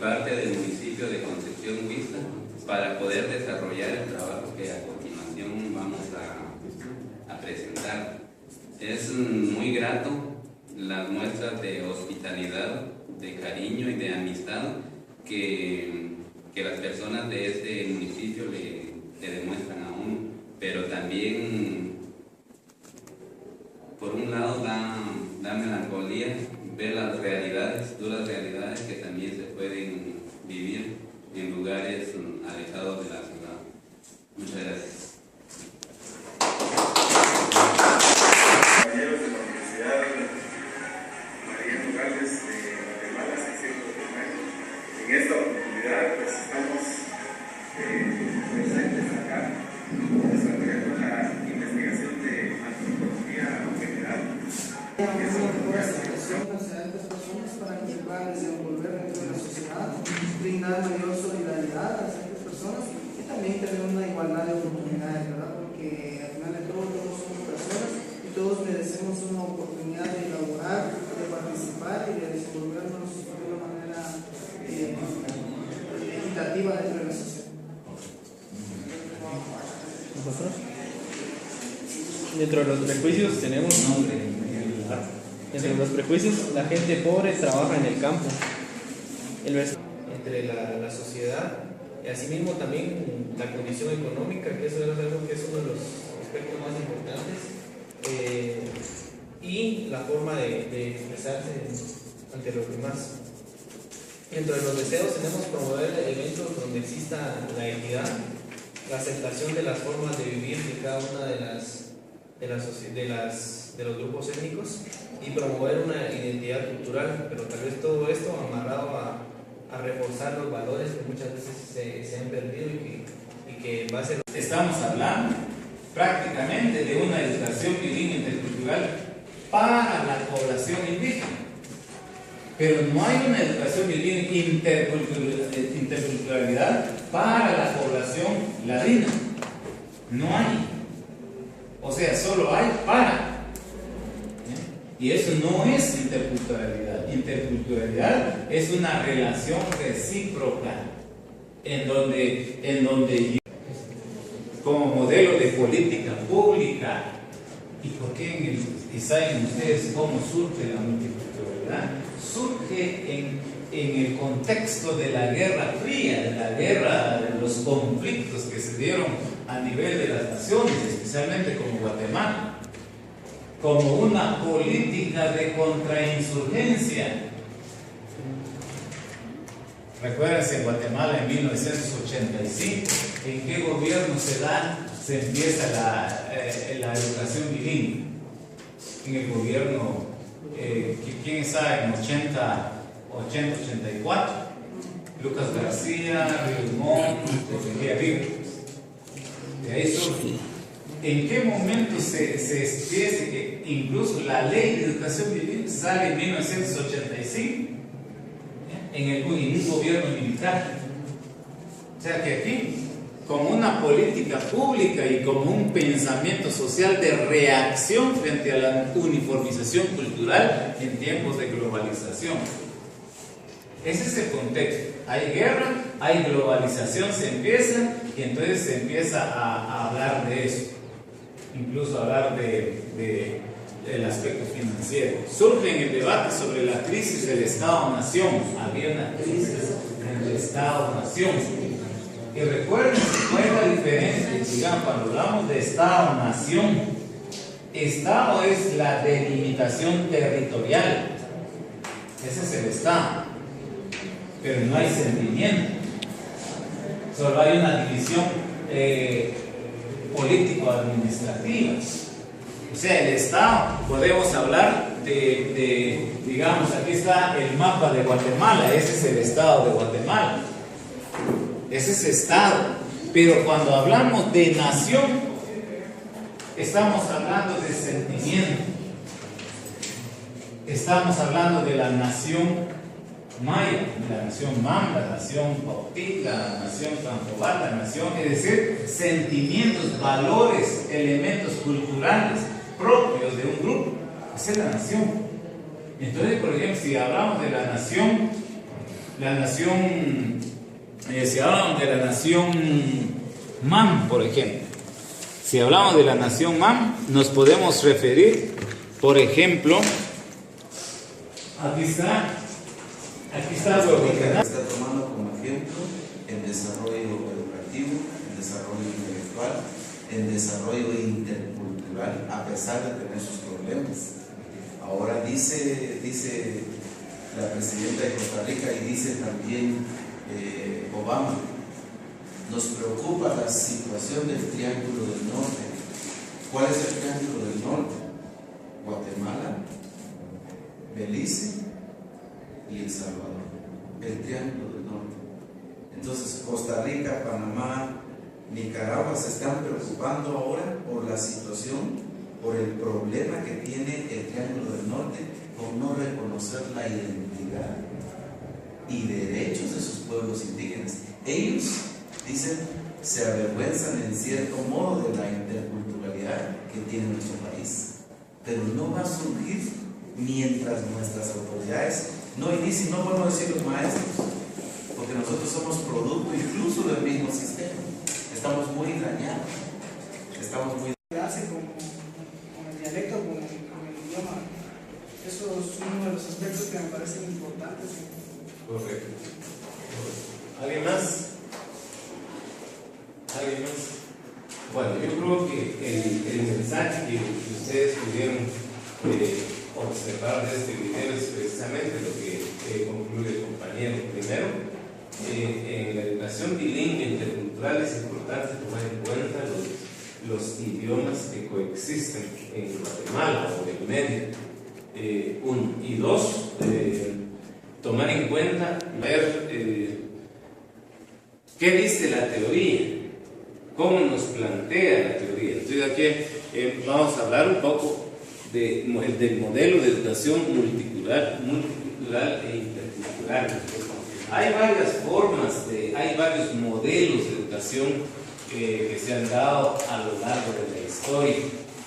parte del municipio de Concepción Huixla para poder desarrollar el trabajo que a continuación vamos a presentar. Es muy grato las muestras de hospitalidad, de cariño y de amistad que las personas de este municipio le demuestran a uno, pero también por un lado da melancolía ver las realidades, duras realidades que también se pueden vivir en lugares alejados de la ciudad. Muchas gracias. Compañeros de la Universidad María Nogales de Guatemala, sección Guatemala, en esta oportunidad pues estamos presentes acá desarrollando la investigación de antropología general. Para que se puedan desenvolver dentro de la sociedad, brindar mayor solidaridad a estas personas y también tener una igualdad de oportunidades, ¿verdad? Porque al final de todo todos somos personas y todos merecemos una oportunidad de elaborar, de participar y de desenvolvernos de una manera equitativa dentro de la sociedad. ¿Nosotros? Dentro de los prejuicios tenemos entre los prejuicios, la gente pobre trabaja en el campo. Entre la sociedad y asimismo también la condición económica, que eso es algo que es uno de los aspectos más importantes, y la forma de expresarse ante los demás. Dentro de los deseos tenemos promover eventos donde exista la equidad, la aceptación de las formas de vivir de cada una de los grupos étnicos y promover una identidad cultural, pero tal vez todo esto amarrado a reforzar los valores que muchas veces se han perdido y que va a ser... Estamos hablando prácticamente de una educación bilingüe intercultural para la población indígena, pero no hay una educación bilingüe interculturalidad para la población ladina, no hay. O sea, solo hay para. Y eso no es interculturalidad. Interculturalidad es una relación recíproca en donde como modelo de política pública. ¿Y por qué y saben ustedes cómo surge la multiculturalidad? Surge en el contexto de la Guerra Fría, de los conflictos que se dieron a nivel de las naciones, especialmente como Guatemala, como una política de contrainsurgencia. Recuérdense, en Guatemala en 1985, ¿en qué gobierno se empieza la educación bilingüe? En el gobierno, ¿quién sabe? En 80-84, Lucas García, Ríos Montt, de ahí surge. ¿En qué momento se empieza que incluso la ley de educación bilingüe sale en 1985 en un gobierno militar? O sea que aquí, como una política pública y como un pensamiento social de reacción frente a la uniformización cultural en tiempos de globalización. Ese es el contexto. Hay guerra, hay globalización, se empieza y entonces se empieza a hablar de eso. Incluso hablar del aspecto financiero. Surge en el debate sobre la crisis del Estado-Nación. Había una crisis en el Estado-Nación. Y recuerden cuál es la diferencia, digamos, cuando hablamos de Estado-Nación. Estado es la delimitación territorial. Ese es el Estado. Pero no hay sentimiento. Solo hay una división político-administrativa. O sea, el Estado, podemos hablar digamos, aquí está el mapa de Guatemala, ese es el Estado de Guatemala, ese es Estado, pero cuando hablamos de nación, estamos hablando de sentimiento, estamos hablando de la nación maya, la nación mamba, la nación pautí, la nación campobal, la nación, es decir, sentimientos, valores, elementos culturales propios de un grupo. Esa es la nación. Entonces, por ejemplo, si hablamos de la nación la nación, si hablamos de la nación Man, por ejemplo, si hablamos de la nación Man, nos podemos referir, por ejemplo, aquí está Huehuetenango. Está tomando como ejemplo el desarrollo educativo, el desarrollo intelectual, el desarrollo intercultural, a pesar de tener sus problemas. Ahora dice la presidenta de Costa Rica y dice también Obama, nos preocupa la situación del Triángulo del Norte. ¿Cuál es el Triángulo del Norte? Guatemala, Belice y El Salvador. El Triángulo del Norte. Entonces Costa Rica, Panamá, Nicaragua se están preocupando ahora por la situación, por el problema que tiene el Triángulo del Norte por no reconocer la identidad y derechos de sus pueblos indígenas. Ellos, dicen, se avergüenzan en cierto modo de la interculturalidad que tiene nuestro país, pero no va a surgir mientras nuestras autoridades no inicien, no podemos decir los maestros, porque nosotros somos producto incluso del mismo sistema. Estamos muy dañados, estamos muy Hace con el dialecto, con el idioma. Eso es uno de los aspectos que me parecen importantes. Correcto. ¿Alguien más? ¿Alguien más? Bueno, yo creo que el mensaje que ustedes pudieron observar de este video es precisamente lo que concluye el compañero. Primero, en la educación bilingüe intercultural es importante tomar en cuenta los idiomas que coexisten en Guatemala o en medio. Uno. Y dos, tomar en cuenta, ver qué dice la teoría, cómo nos plantea la teoría. Entonces aquí vamos a hablar un poco del modelo de educación multicultural e intercultural. Hay varias formas, hay varios modelos de educación que se han dado a lo largo de la historia.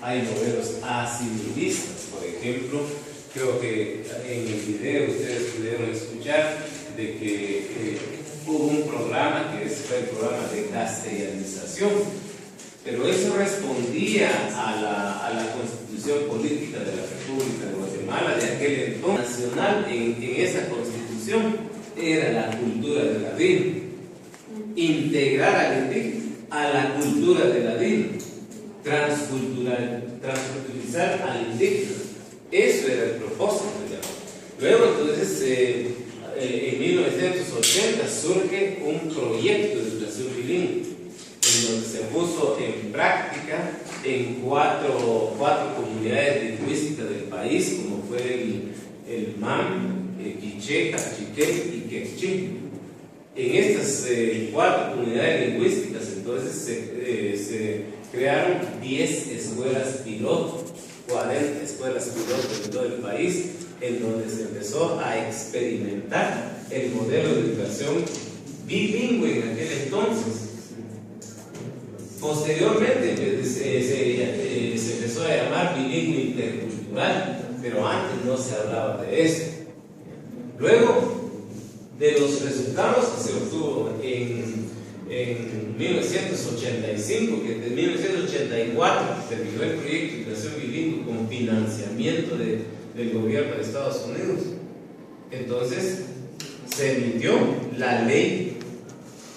Hay modelos asimilistas, por ejemplo. Creo que en el video ustedes pudieron escuchar de que hubo un programa que fue el programa de castellanización, pero eso respondía a la constitución política de la República de Guatemala de aquel entonces. Nacional en esa constitución era la cultura de la DIN, integrar al indígena a la cultura de la DIN, transculturalizar al indígena. Eso era el propósito. Luego entonces en 1980 surge un proyecto de educación bilingüe en donde se puso en práctica en cuatro comunidades lingüísticas del país, como fue el MAM, Quiché, Cachiqué y Quechín. En estas cuatro comunidades lingüísticas entonces se crearon 10 escuelas piloto, 40 escuelas piloto en todo el país, en donde se empezó a experimentar el modelo de educación bilingüe en aquel entonces. Posteriormente se empezó a llamar bilingüe intercultural, pero antes no se hablaba de eso. Luego, de los resultados que se obtuvo en 1985, que en 1984 terminó el proyecto de educación bilingüe con financiamiento del gobierno de Estados Unidos. Entonces se emitió la Ley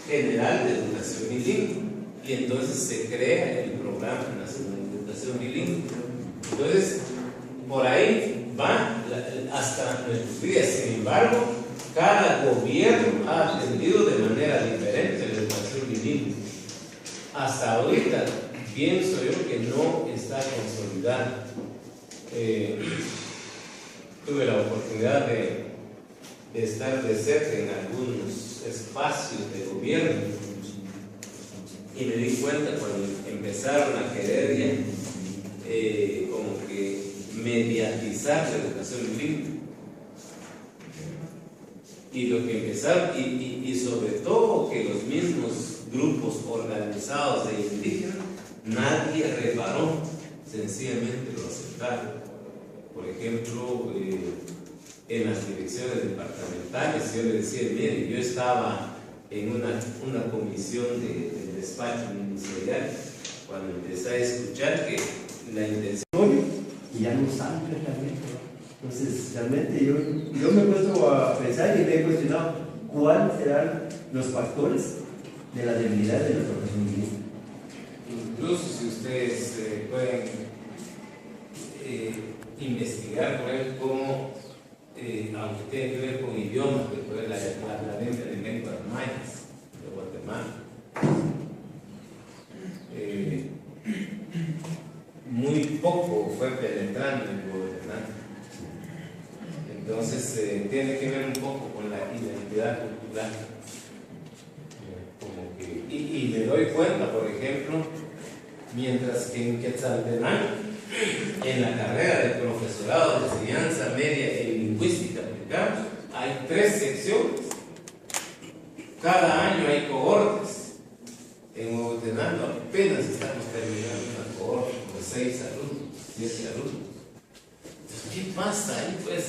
General de Educación Bilingüe y entonces se crea el Programa Nacional de Educación Bilingüe. Entonces, por ahí va hasta nuestros días. Sin embargo, cada gobierno ha atendido de manera diferente la educación bilingüe. Hasta ahorita pienso yo que no está consolidada. Tuve la oportunidad de estar de cerca en algunos espacios de gobierno y me di cuenta cuando empezaron a querer ya como que mediatizar la educación bilingüe. Y lo que empezaron, y sobre todo que los mismos grupos organizados de indígenas, nadie reparó, sencillamente lo aceptaron. Por ejemplo, en las direcciones departamentales. Yo le decía, mire, yo estaba en una comisión del despacho ministerial cuando empecé a escuchar que la intención y ya no saben realmente, ¿no? Entonces, realmente yo me he puesto a pensar y me he cuestionado cuáles serán los factores de la debilidad de la profesión lingüística. Incluso si ustedes pueden investigar por él cómo, aunque tiene que ver con idiomas, que fue la venta de lenguas mayas de Guatemala, muy poco fue penetrando en el gobernante. Entonces tiene que ver un poco con la identidad cultural. Como que, y me doy cuenta, por ejemplo, mientras que en Quetzaltenango, en la carrera de profesorado de enseñanza media y lingüística aplicada, hay 3 secciones. Cada año hay cohortes. En Huehuetenango apenas estamos terminando una cohorte con 6 alumnos, 7 alumnos. Entonces, ¿qué pasa ahí? Pues,